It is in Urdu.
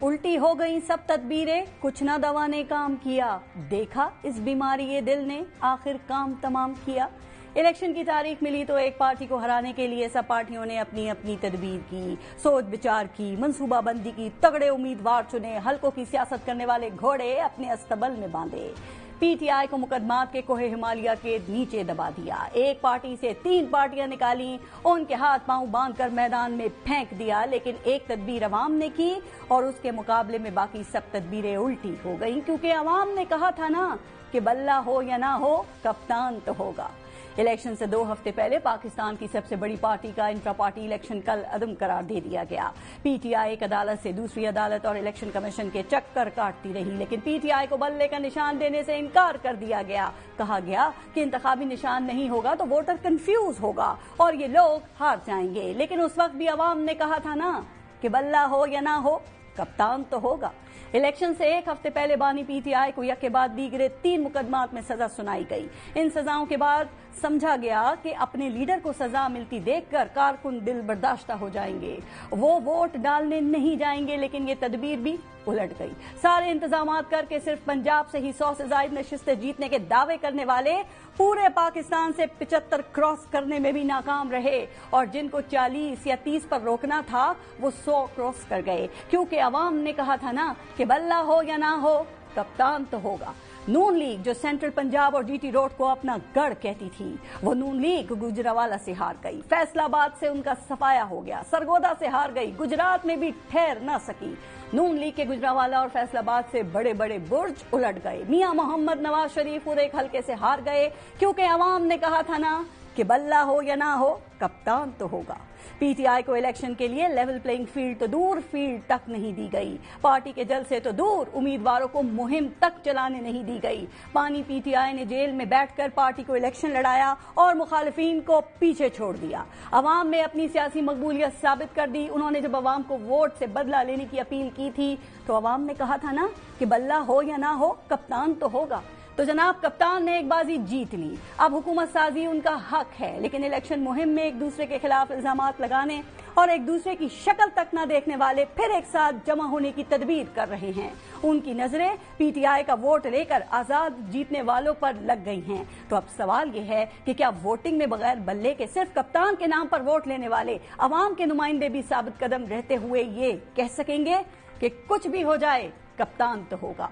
الٹی ہو گئی سب تدبیریں، کچھ نہ دوا نے کام کیا، دیکھا اس بیماری یہ دل نے آخر کام تمام کیا۔ الیکشن کی تاریخ ملی تو ایک پارٹی کو ہرانے کے لیے سب پارٹیوں نے اپنی اپنی تدبیر کی، سوچ بچار کی، منصوبہ بندی کی، تگڑے امیدوار چنے، حلقوں کی سیاست کرنے والے گھوڑے اپنے استبل میں باندھے۔ پی ٹی آئی کو مقدمات کے کوہ ہمالیہ کے نیچے دبا دیا، ایک پارٹی سے 3 پارٹیاں نکالیں، ان کے ہاتھ پاؤں باندھ کر میدان میں پھینک دیا، لیکن ایک تدبیر عوام نے کی اور اس کے مقابلے میں باقی سب تدبیریں الٹی ہو گئیں، کیونکہ عوام نے کہا تھا نا کہ بلہ ہو یا نہ ہو کپتان تو ہوگا۔ الیکشن سے 2 ہفتے پہلے پاکستان کی سب سے بڑی پارٹی کا انٹرا پارٹی الیکشن کل عدم قرار دے دیا گیا۔ پی ٹی آئی ایک عدالت سے دوسری عدالت اور الیکشن کمیشن کے چکر کاٹتی رہی، لیکن پی ٹی آئی کو بلے کا نشان دینے سے انکار کر دیا گیا۔ کہا گیا کہ انتخابی نشان نہیں ہوگا تو ووٹر کنفیوز ہوگا اور یہ لوگ ہار جائیں گے، لیکن اس وقت بھی عوام نے کہا تھا نا کہ بلہ ہو یا نہ ہو کپتان تو ہوگا۔ الیکشن سے 1 ہفتے پہلے بانی پی ٹی آئی کو یک کے بعد دیگرے 3 مقدمات میں سزا سنائی گئی۔ ان سزاؤں کے بعد سمجھا گیا کہ اپنے لیڈر کو سزا ملتی دیکھ کر کارکن دل برداشتہ ہو جائیں گے، وہ ووٹ ڈالنے نہیں جائیں گے، لیکن یہ تدبیر بھی الٹ گئی۔ سارے انتظامات کر کے صرف پنجاب سے ہی 100 سے زائد نشستیں جیتنے کے دعوے کرنے والے پورے پاکستان سے 75 کراس کرنے میں بھی ناکام رہے، اور جن کو 40 یا 30 پر روکنا تھا وہ 100 کراس کر گئے، کیونکہ عوام نے کہا تھا نا کہ بلہ ہو یا نہ ہو کپتان تو ہوگا۔ نون لیگ جو سینٹرل پنجاب اور جی ٹی روڈ کو اپنا گڑھ کہتی تھی، وہ نون لیگ گجرانوالہ سے ہار گئی، فیصل آباد سے ان کا صفایا ہو گیا، سرگودا سے ہار گئی، گجرات میں بھی ٹھہر نہ سکی۔ نون لیگ کے گجرانوالہ اور فیصل آباد سے بڑے بڑے برج الٹ گئے۔ میاں محمد نواز شریف پورے ایک حلقے سے ہار گئے، کیونکہ عوام نے کہا تھا نا کہ بلہ ہو یا نہ ہو کپتان تو ہوگا۔ پی ٹی آئی کو الیکشن کے لیے لیول پلینگ فیلڈ تو دور، فیلڈ تک نہیں دی گئی، پارٹی کے جلسے تو دور، امیدواروں کو مہم تک چلانے نہیں دی گئی۔ بانی پی ٹی آئی نے جیل میں بیٹھ کر پارٹی کو الیکشن لڑایا اور مخالفین کو پیچھے چھوڑ دیا۔ عوام میں اپنی سیاسی مقبولیت ثابت کر دی۔ انہوں نے جب عوام کو ووٹ سے بدلہ لینے کی اپیل کی تھی تو عوام نے کہا تھا نا کہ بلہ ہو یا نہ ہو کپتان تو ہوگا۔ تو جناب کپتان نے ایک بازی جیت لی، اب حکومت سازی ان کا حق ہے، لیکن الیکشن مہم میں ایک دوسرے کے خلاف الزامات لگانے اور ایک دوسرے کی شکل تک نہ دیکھنے والے پھر ایک ساتھ جمع ہونے کی تدبیر کر رہے ہیں۔ ان کی نظریں پی ٹی آئی کا ووٹ لے کر آزاد جیتنے والوں پر لگ گئی ہیں۔ تو اب سوال یہ ہے کہ کیا ووٹنگ میں بغیر بلے کے صرف کپتان کے نام پر ووٹ لینے والے عوام کے نمائندے بھی ثابت قدم رہتے ہوئے یہ کہہ سکیں گے کہ کچھ بھی ہو جائے کپتان تو ہوگا؟